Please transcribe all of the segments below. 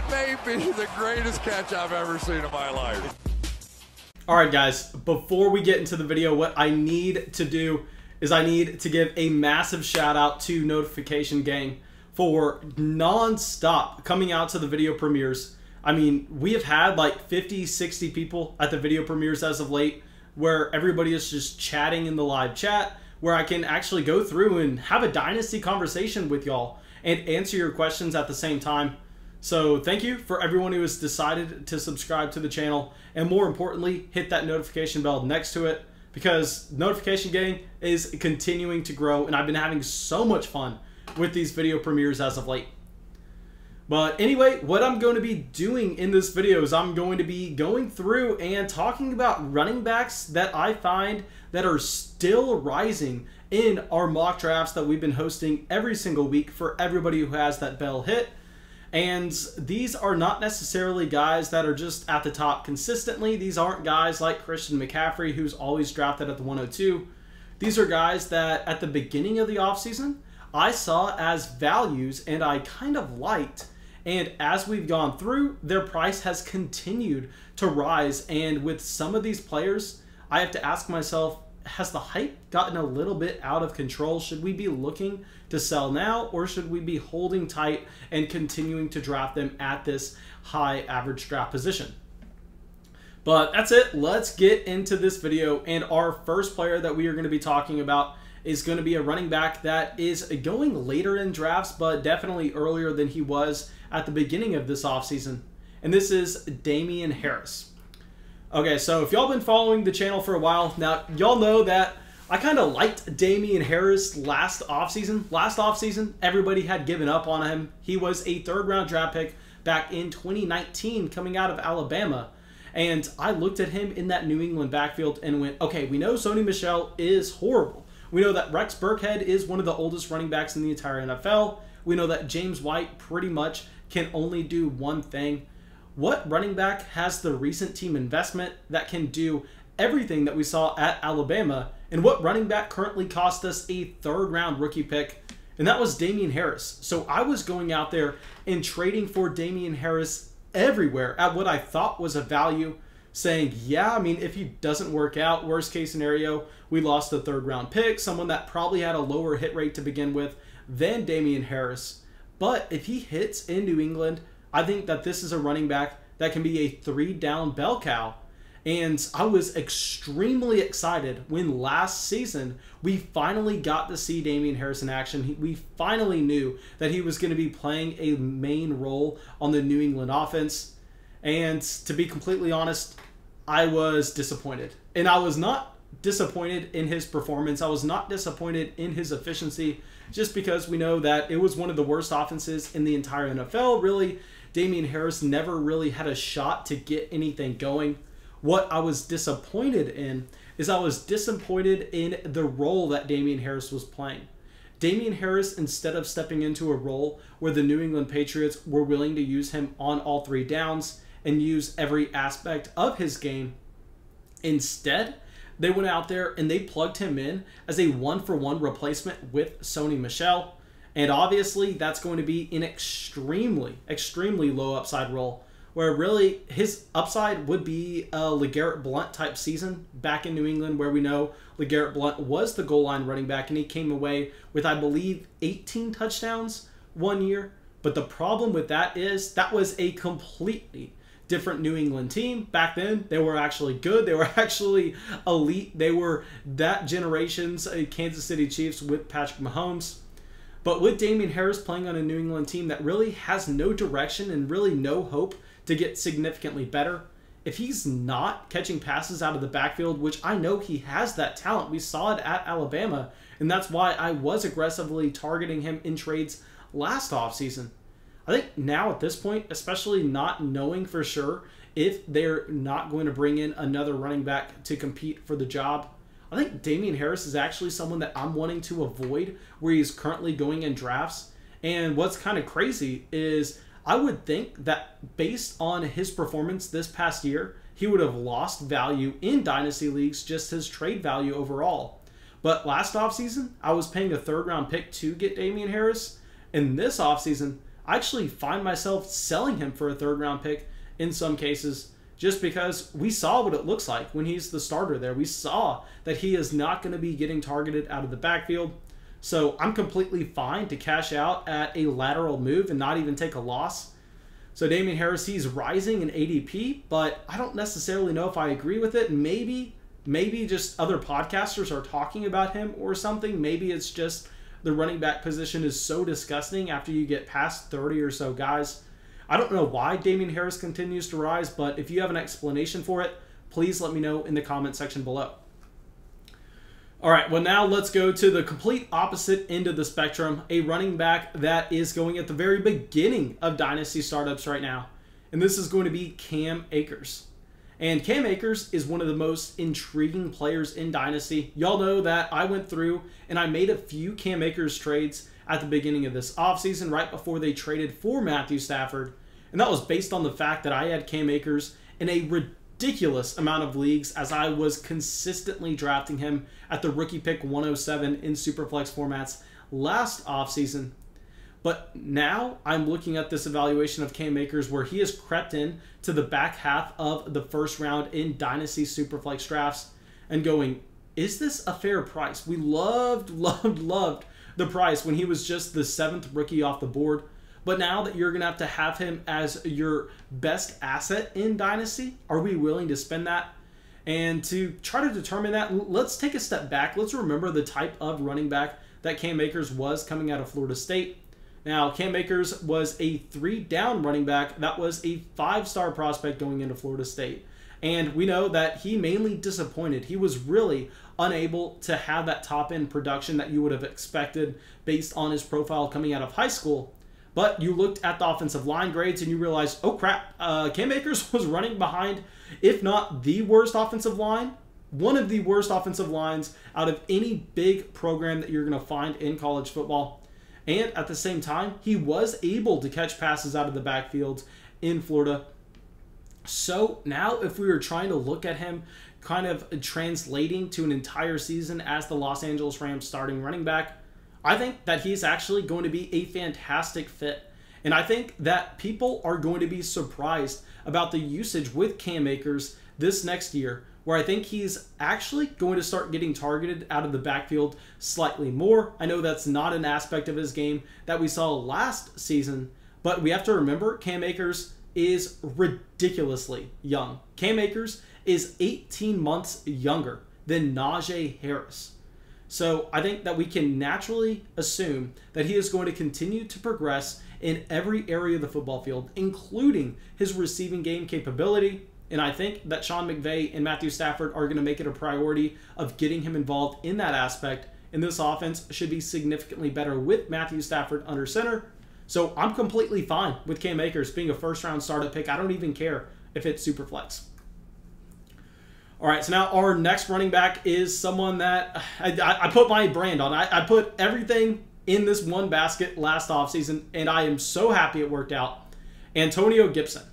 That may be the greatest catch I've ever seen in my life. Alright guys, before we get into the video, what I need to do is I need to give a massive shout out to Notification Gang for non-stop coming out to the video premieres. I mean, we have had like 50, 60 people at the video premieres as of late, where everybody is just chatting in the live chat, where I can actually go through and have a Dynasty conversation with y'all and answer your questions at the same time. So thank you for everyone who has decided to subscribe to the channel, and more importantly, hit that notification bell next to it, because Notification Gang is continuing to grow and I've been having so much fun with these video premieres as of late. But anyway, what I'm going to be doing in this video is I'm going to be going through and talking about running backs that I find that are still rising in our mock drafts that we've been hosting every single week for everybody who has that bell hit. And these are not necessarily guys that are just at the top consistently. These aren't guys like Christian McCaffrey, who's always drafted at the 102. These are guys that at the beginning of the offseason, I saw as values and I kind of liked. And as we've gone through, their price has continued to rise. And with some of these players, I have to ask myself, has the hype gotten a little bit out of control? Should we be looking to sell now, or should we be holding tight and continuing to draft them at this high average draft position? But that's it. Let's get into this video. And our first player that we are going to be talking about is going to be a running back that is going later in drafts, but definitely earlier than he was at the beginning of this offseason. And this is Damien Harris. Okay, so if y'all been following the channel for a while, now y'all know that I kind of liked Damien Harris last offseason. Last offseason, everybody had given up on him. He was a third-round draft pick back in 2019 coming out of Alabama. And I looked at him in that New England backfield and went, okay, we know Sony Michel is horrible. We know that Rex Burkhead is one of the oldest running backs in the entire NFL. We know that James White pretty much can only do one thing. What running back has the recent team investment that can do everything that we saw at Alabama? And what running back currently cost us a third-round rookie pick? And that was Damien Harris. So I was going out there and trading for Damien Harris everywhere at what I thought was a value, saying, yeah, I mean, if he doesn't work out, worst case scenario, we lost a third-round pick, someone that probably had a lower hit rate to begin with than Damien Harris. But if he hits in New England, I think that this is a running back that can be a three-down bell cow. And I was extremely excited when last season we finally got to see Damien Harris in action. We finally knew that he was going to be playing a main role on the New England offense. And to be completely honest, I was disappointed. And I was not disappointed in his performance. I was not disappointed in his efficiency, just because we know that it was one of the worst offenses in the entire NFL. Really, Damien Harris never really had a shot to get anything going. What I was disappointed in is I was disappointed in the role that Damien Harris was playing. Damien Harris, instead of stepping into a role where the New England Patriots were willing to use him on all three downs and use every aspect of his game, instead, they went out there and they plugged him in as a one-for-one replacement with Sony Michel. And obviously, that's going to be an extremely, extremely low upside role, where really his upside would be a LeGarrette Blount type season back in New England, where we know LeGarrette Blount was the goal line running back, and he came away with, I believe, 18 touchdowns one year. But the problem with that is that was a completely different New England team. Back then, they were actually good. They were actually elite. They were that generation's Kansas City Chiefs with Patrick Mahomes. But with Damien Harris playing on a New England team that really has no direction and really no hope to get significantly better, if he's not catching passes out of the backfield, which I know he has that talent, we saw it at Alabama, and that's why I was aggressively targeting him in trades last offseason. I think now at this point, especially not knowing for sure if they're not going to bring in another running back to compete for the job, I think Damien Harris is actually someone that I'm wanting to avoid where he's currently going in drafts. And what's kind of crazy is I would think that based on his performance this past year, he would have lost value in Dynasty leagues, just his trade value overall. But last offseason, I was paying a third-round pick to get Damien Harris. And this offseason, I actually find myself selling him for a third-round pick in some cases, just because we saw what it looks like when he's the starter there. We saw that he is not going to be getting targeted out of the backfield. So I'm completely fine to cash out at a lateral move and not even take a loss. So Damien Harris, he's rising in ADP, but I don't necessarily know if I agree with it. Maybe just other podcasters are talking about him or something. Maybe it's just the running back position is so disgusting after you get past 30 or so guys. I don't know why Damien Harris continues to rise, but if you have an explanation for it, please let me know in the comment section below. All right, well now let's go to the complete opposite end of the spectrum, a running back that is going at the very beginning of Dynasty startups right now. And this is going to be Cam Akers. And Cam Akers is one of the most intriguing players in Dynasty. Y'all know that I went through and I made a few Cam Akers trades at the beginning of this offseason, right before they traded for Matthew Stafford. And that was based on the fact that I had Cam Akers in a ridiculous amount of leagues, as I was consistently drafting him at the rookie pick 107 in Superflex formats last offseason. But now I'm looking at this evaluation of Cam Akers where he has crept in to the back half of the first round in Dynasty Superflex drafts and going, is this a fair price? We loved the price when he was just the 7th rookie off the board. But now that you're going to have him as your best asset in Dynasty, are we willing to spend that? And to try to determine that, let's take a step back. Let's remember the type of running back that Cam Akers was coming out of Florida State. Now, Cam Akers was a 3-down running back that was a 5-star prospect going into Florida State. And we know that he mainly disappointed. He was really unable to have that top-end production that you would have expected based on his profile coming out of high school. But you looked at the offensive line grades and you realized, oh crap, Cam Akers was running behind, if not the worst offensive line, one of the worst offensive lines out of any big program that you're going to find in college football. And at the same time, he was able to catch passes out of the backfield in Florida. So now if we were trying to look at him kind of translating to an entire season as the Los Angeles Rams starting running back, I think that he's actually going to be a fantastic fit. And I think that people are going to be surprised about the usage with Cam Akers this next year, where I think he's actually going to start getting targeted out of the backfield slightly more. I know that's not an aspect of his game that we saw last season, but we have to remember Cam Akers is ridiculously young. Cam Akers is 18 months younger than Najee Harris. So I think that we can naturally assume that he is going to continue to progress in every area of the football field, including his receiving game capability. And I think that Sean McVay and Matthew Stafford are going to make it a priority of getting him involved in that aspect. And this offense should be significantly better with Matthew Stafford under center. So I'm completely fine with Cam Akers being a first-round startup pick. I don't even care if it's Superflex. All right, so now our next running back is someone that I put my brand on. I put everything in this one basket last offseason, and I am so happy it worked out. Antonio Gibson.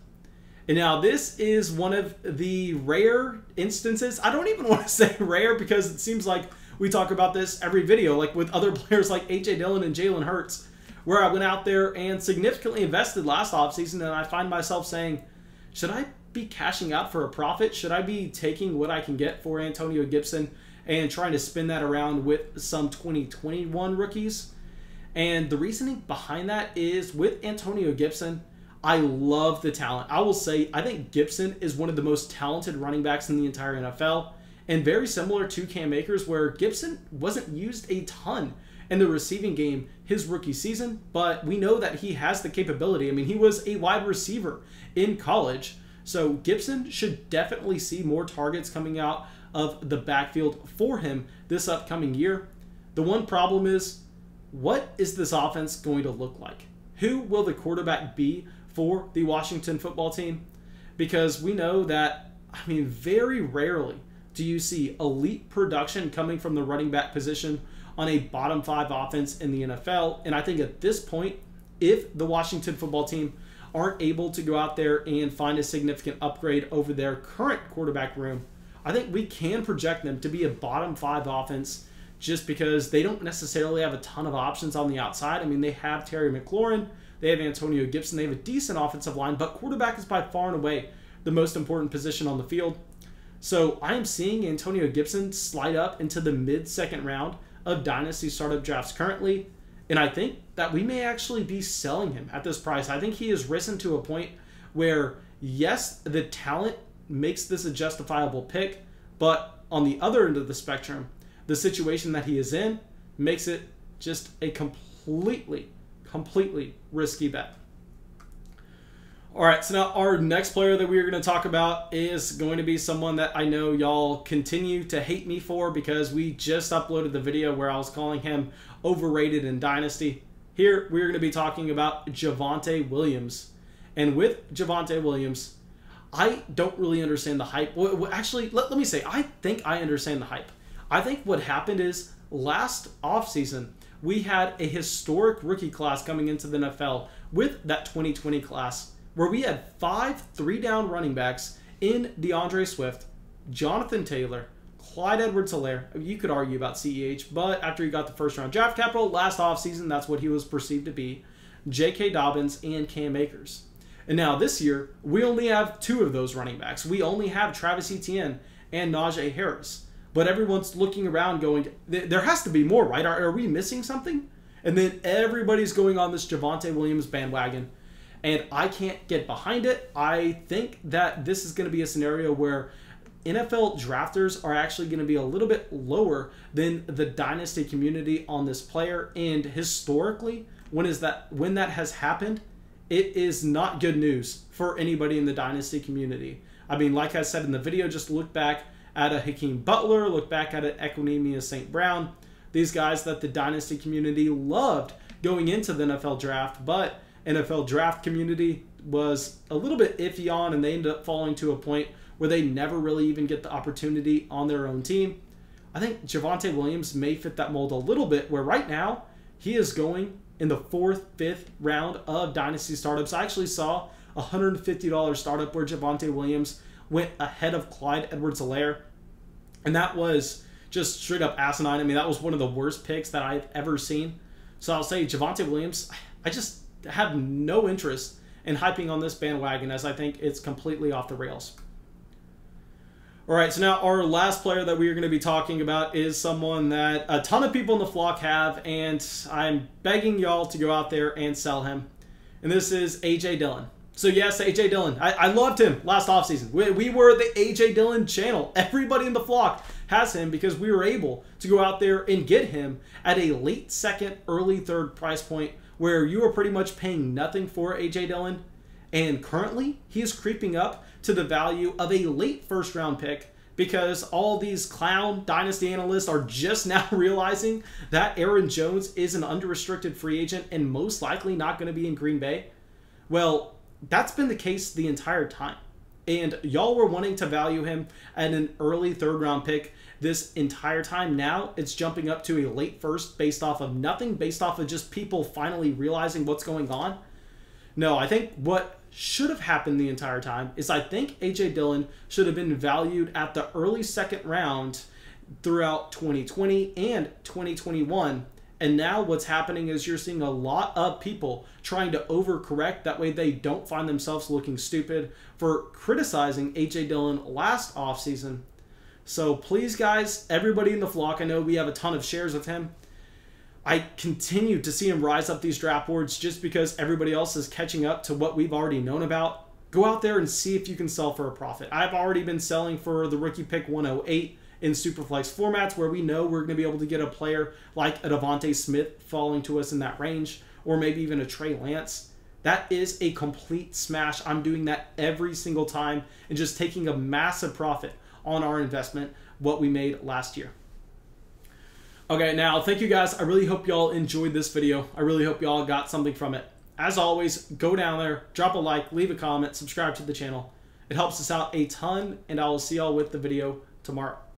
And now this is one of the rare instances. I don't even want to say rare because it seems like we talk about this every video, like with other players like A.J. Dillon and Jalen Hurts, where I went out there and significantly invested last offseason, and I find myself saying, should I be cashing out for a profit? Should I be taking what I can get for Antonio Gibson and trying to spin that around with some 2021 rookies? And the reasoning behind that is with Antonio Gibson, I love the talent. I will say, I think Gibson is one of the most talented running backs in the entire NFL, and very similar to Cam Akers, where Gibson wasn't used a ton in the receiving game his rookie season, but we know that he has the capability. I mean, he was a wide receiver in college, so Gibson should definitely see more targets coming out of the backfield for him this upcoming year. The one problem is, what is this offense going to look like? Who will the quarterback be for the Washington football team? Because we know that, I mean, very rarely do you see elite production coming from the running back position on a bottom 5 offense in the NFL. And I think at this point, if the Washington football team aren't able to go out there and find a significant upgrade over their current quarterback room, I think we can project them to be a bottom 5 offense just because they don't necessarily have a ton of options on the outside. I mean, they have Terry McLaurin, They have Antonio Gibson. They have a decent offensive line, but quarterback is by far and away the most important position on the field. So I am seeing Antonio Gibson slide up into the mid-second round of Dynasty startup drafts currently, and I think that we may actually be selling him at this price. I think he has risen to a point where, yes, the talent makes this a justifiable pick, but on the other end of the spectrum, the situation that he is in makes it just a completely risky bet. All right, so now our next player that we are going to talk about is going to be someone that I know y'all continue to hate me for because we just uploaded the video where I was calling him overrated in Dynasty. Here, we're going to be talking about Javonte Williams. And with Javonte Williams, I don't really understand the hype. Well, actually, let me say, I think I understand the hype. I think what happened is last offseason, we had a historic rookie class coming into the NFL with that 2020 class, where we had 5 3-down running backs in DeAndre Swift, Jonathan Taylor, Clyde Edwards-Helaire. You could argue about CEH, but after he got the first-round draft capital last offseason, that's what he was perceived to be, J.K. Dobbins and Cam Akers. And now this year, we only have 2 of those running backs. We only have Travis Etienne and Najee Harris. But everyone's looking around going, there has to be more, right? Are we missing something? And then everybody's going on this Javonte Williams bandwagon. And I can't get behind it. I think that this is going to be a scenario where NFL drafters are actually going to be a little bit lower than the Dynasty community on this player. And historically, when that has happened, it is not good news for anybody in the Dynasty community. I mean, like I said in the video, just look back at a Hakeem Butler, look back at an Equanimeous St. Brown. These guys that the Dynasty community loved going into the NFL draft, but NFL draft community was a little bit iffy on, and they ended up falling to a point where they never really even get the opportunity on their own team. I think Javonte Williams may fit that mold a little bit, where right now he is going in the 4th, 5th round of Dynasty startups. I actually saw a $150 startup where Javonte Williams went ahead of Clyde Edwards-Helaire, and that was just straight up asinine. I mean, that was one of the worst picks that I've ever seen. So I'll say Javonte Williams, I just have no interest in hyping on this bandwagon, as I think it's completely off the rails. All right, so now our last player that we are going to be talking about is someone that a ton of people in the flock have, and I'm begging y'all to go out there and sell him. And this is A.J. Dillon. So yes, A.J. Dillon. I loved him last offseason. We were the A.J. Dillon channel. Everybody in the flock has him because we were able to go out there and get him at a late 2nd, early 3rd price point where you are pretty much paying nothing for A.J. Dillon. And currently, he is creeping up to the value of a late 1st round pick because all these clown Dynasty analysts are just now realizing that Aaron Jones is an unrestricted free agent and most likely not going to be in Green Bay. Well, that's been the case the entire time. And y'all were wanting to value him at an early 3rd round pick this entire time. Now it's jumping up to a late 1st based off of nothing, based off of just people finally realizing what's going on. No, I think what should have happened the entire time is I think A.J. Dillon should have been valued at the early 2nd round throughout 2020 and 2021. And now what's happening is you're seeing a lot of people trying to overcorrect. That way they don't find themselves looking stupid for criticizing A.J. Dillon last offseason. So please, guys, everybody in the flock, I know we have a ton of shares with him. I continue to see him rise up these draft boards just because everybody else is catching up to what we've already known about. Go out there and see if you can sell for a profit. I've already been selling for the rookie pick 108 in Superflex formats where we know we're going to be able to get a player like a Devontae Smith falling to us in that range, or maybe even a Trey Lance. That is a complete smash. I'm doing that every single time and just taking a massive profit on our investment, what we made last year. Okay, now, thank you guys. I really hope y'all enjoyed this video. I really hope y'all got something from it. As always, go down there, drop a like, leave a comment, subscribe to the channel. It helps us out a ton, and I will see y'all with the video tomorrow.